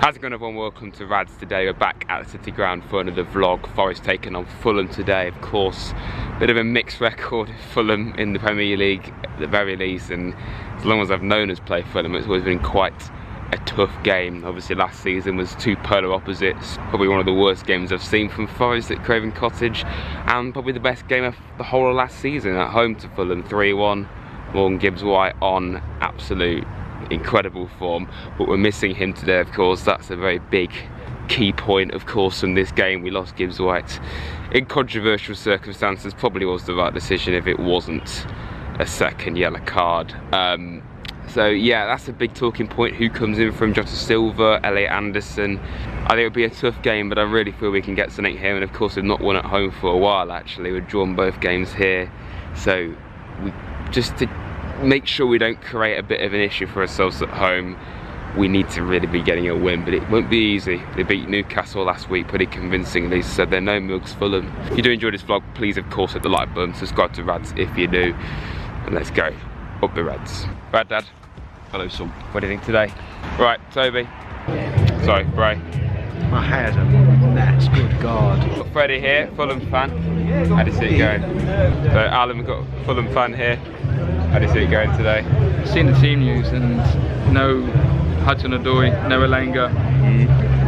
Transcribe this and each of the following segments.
How's it going, everyone? Welcome to Rads. Today we're back at the City Ground for another vlog. Forest taking on Fulham today, of course. Bit of a mixed record, Fulham in the Premier League at the very least, and as long as I've known us play Fulham, it's always been quite a tough game. Obviously last season was two polar opposites, probably one of the worst games I've seen from Forest at Craven Cottage, and probably the best game of the whole of last season at home to Fulham, 3-1. Morgan Gibbs-White on absolute incredible form, but we're missing him today, of course. That's a very big key point, of course, in this game. We lost Gibbs-White in controversial circumstances. Probably was the right decision if it wasn't a second yellow card. So yeah, that's a big talking point. Who comes in from Jota Silva, Elliot Anderson? I think it'll be a tough game, but I really feel we can get something here. And of course, we've not won at home for a while, actually. We've drawn both games here, so we just to make sure we don't create a bit of an issue for ourselves at home, we need to really be getting a win, but it won't be easy. They beat Newcastle last week pretty convincingly, so they're no mugs Fulham. If you do enjoy this vlog, please of course hit the like button, subscribe to Rads if you do, and let's go up the Rads. Right, Dad? Hello, son. What do you think today? Right, Toby. Sorry, Bray. My hair's a mess, good God. Got Freddie here, Fulham fan. How do you see it going? So Alan, we've got a Fulham fan here. How do you see it going today? Seen the team news and no Hudson-Odoi, no Elanga.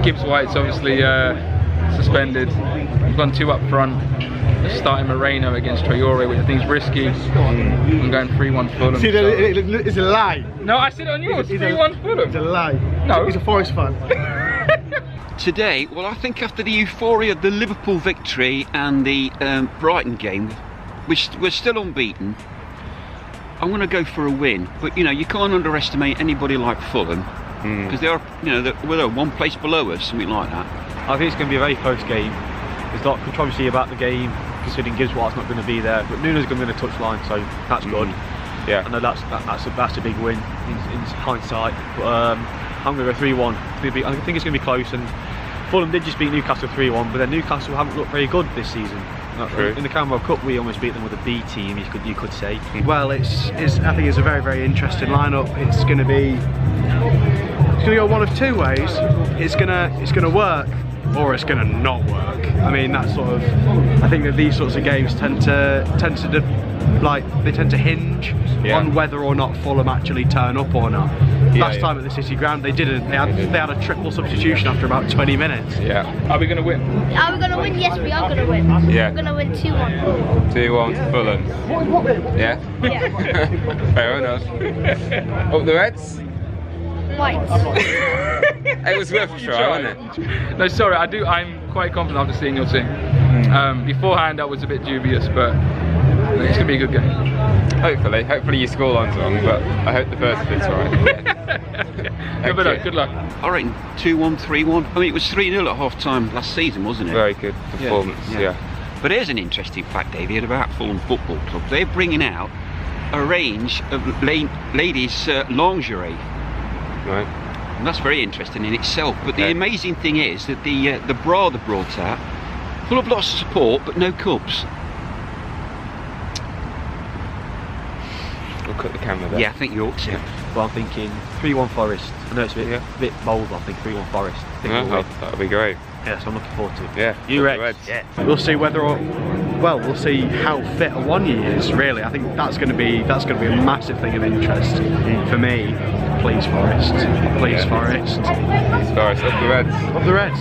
Gibbs-White's obviously suspended. We've gone two up front. Starting Moreno against Traore, which I think is risky. I'm going 3-1 Fulham. See, it's a lie. No, I said it on yours. 3-1 Fulham. It's a lie. No. He's a Forest fan. Today, well, I think after the euphoria of the Liverpool victory and the Brighton game, we're still unbeaten. I'm going to go for a win, but you know, you can't underestimate anybody like Fulham because they are, you know, they're one place below us, something like that. I think it's going to be a very close game. There's a lot of controversy about the game, considering Gibbs-White's not going to be there, but Nuno's going to be in the touchline, so that's good. Yeah, I know that's a big win in hindsight. But I'm going to go 3-1. I think it's going to be close, and Fulham did just beat Newcastle 3-1, but then Newcastle haven't looked very good this season. True. In the Carabao Cup, we almost beat them with a B team, you could say. Well, I think it's a very, very interesting lineup. It's going to go one of two ways. It's going to work, or it's going to not work. I mean, that's sort of. I think that these sorts of games tend to hinge on whether or not Fulham actually turn up or not. Last time at the City Ground, they didn't. They had a triple substitution after about 20 minutes. Yeah. Are we going to win? Are we going to win? Yes, we are going to win. Yeah. We're going to win 2-1. 2-1 Fulham. Yeah? Yeah. Fair enough. Up the Reds? White. It was worth a try, wasn't it? No, sorry, I'm quite confident after seeing your team. Beforehand, I was a bit dubious, but it's going to be a good game. Hopefully your scoreline's wrong, but I hope the first bit's right. Good luck. I reckon 2-1, 3-1. I mean, it was 3-0 at half-time last season, wasn't it? Very good performance, yeah. But here's an interesting fact, David, about Fulham Football Club. They're bringing out a range of ladies' lingerie. Right. And that's very interesting in itself. But the amazing thing is that the bra they brought out, full of lots of support, but no cups. We'll cut the camera there. Yeah, I think you ought to. Well, I'm thinking 3-1 Forest. I know it's a bit bold, but I think 3-1 Forest. I think we'll win. That'll be great. Yeah, so I'm looking forward to it. Yeah. You Reds? Reds? Yeah. We'll see we'll see how fit Awoniyi is. Really, I think that's going to be a massive thing of interest for me. Please Forest. Please Forest. Please Forest. Up the Reds. Up the Reds.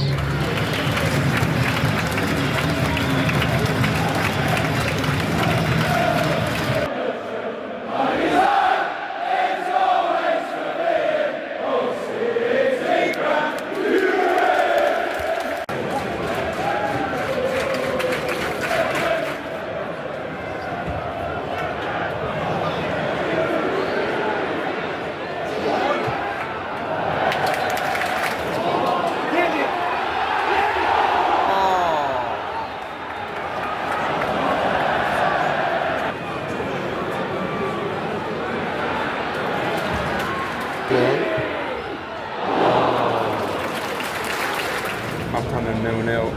Half-time and 0-0.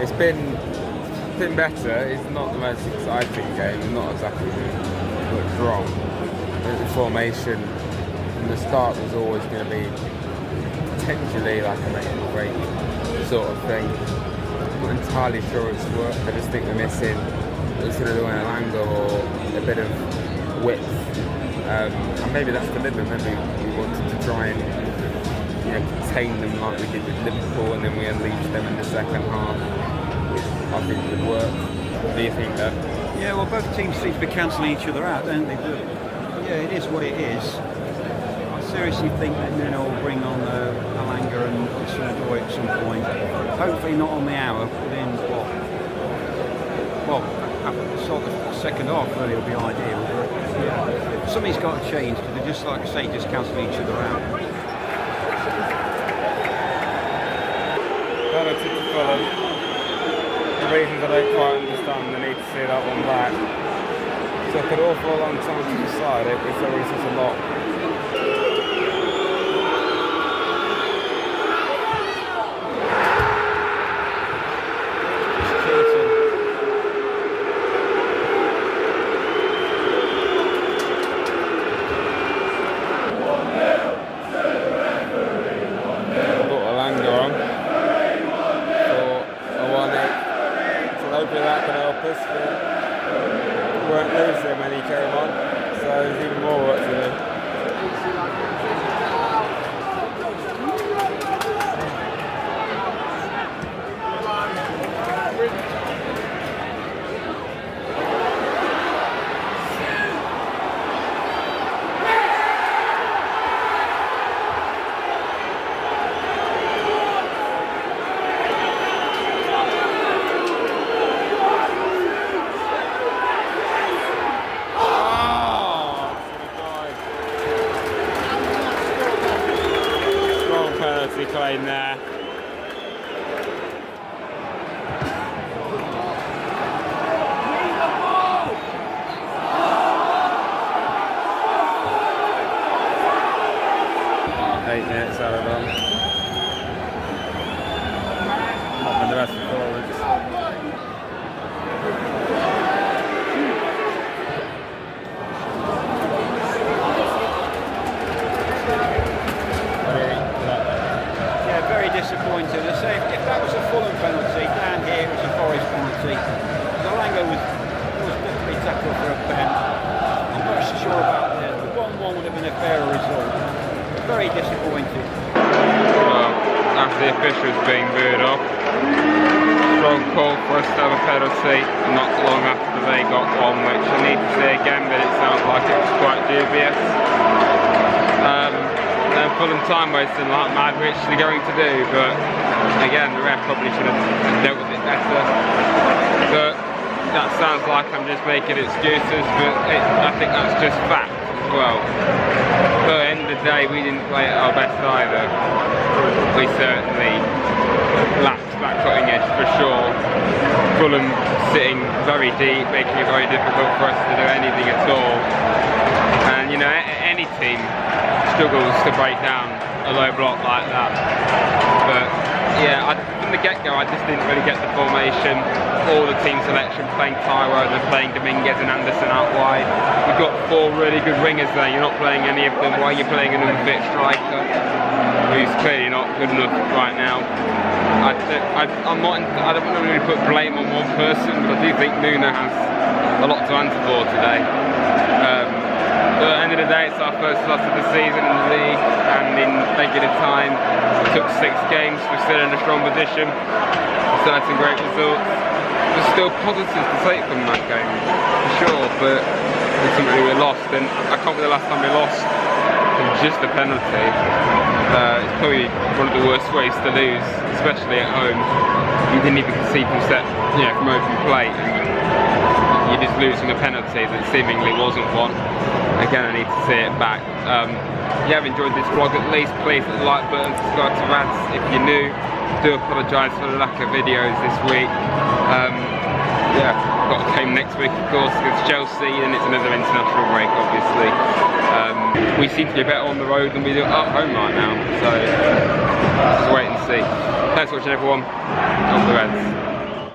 It's been better. It's not the most exciting game. It's not exactly what's wrong. The formation from the start was always going to be potentially like a make or break sort of thing. I'm not entirely sure it's worked. I just think we're missing sort of an angle or a bit of width. And maybe that's deliberate. Maybe we wanted to try and contain them like we did with Liverpool, and then we unleashed them in the second half, which I think would work. What do you think, though? Yeah, well, both teams seem to be cancelling each other out, don't they? But yeah, it is what it is. I seriously think that Nuno will bring on Alanga and Hudson-Odoi at some point. Hopefully not on the hour, within what? Well, after the sort of second half really will be ideal. But yeah, something's got to change because they're just, like I say, just cancelling each other out. Penalty to Fulham. For reasons I don't quite understand, they need to see that one back. Took an awful long time to decide it, which always says a lot. Claim there. Eight minutes out of them. Not been the best performance. Disappointed. I say if that was a Fulham penalty, down here it was a Forest penalty. Alanga was definitely tackled for a pen. I'm not so sure about that. The 1-1 would have been a fairer result. Very disappointed. Well, after the officials being booed off, strong call for us to have a penalty not long after they got one, which I need to see again, but it sounds like it was quite dubious. Fulham time wasting like mad, which they're going to do, but again the ref probably should have dealt with it better. But that sounds like I'm just making excuses, but I think that's just fact as well. But at the end of the day, we didn't play at our best either. We certainly lacked that cutting edge for sure. Fulham sitting very deep, making it very difficult for us to do anything at all. And any team struggles to break down a low block like that. But yeah, from the get-go I just didn't really get the formation or the team selection, playing Taiwo, then playing Dominguez and Anderson out wide. We've got four really good wingers there, you're not playing any of them. Why are you playing an unfit striker who's clearly not good enough right now? I don't want to really put blame on one person, but I do think Nuno has a lot to answer for today. But at the end of the day, it's our first loss of the season in the league, and in regular time we took 6 games, we're still in a strong position, we still had some great results. There's still positives to take from that game, for sure, but ultimately we lost, and I can't remember the last time we lost from just a penalty. It's probably one of the worst ways to lose, especially at home. You didn't even concede from from open play, and you're just losing a penalty that seemingly wasn't one. Again, I need to see it back. If you have enjoyed this vlog, at least please hit the like button, subscribe to Rads if you're new. Do apologise for the lack of videos this week. Yeah, got a game next week of course against Chelsea, and it's another international break obviously. We seem to be better on the road than we do at home right now, so just wait and see. Thanks for watching everyone. Up the Reds.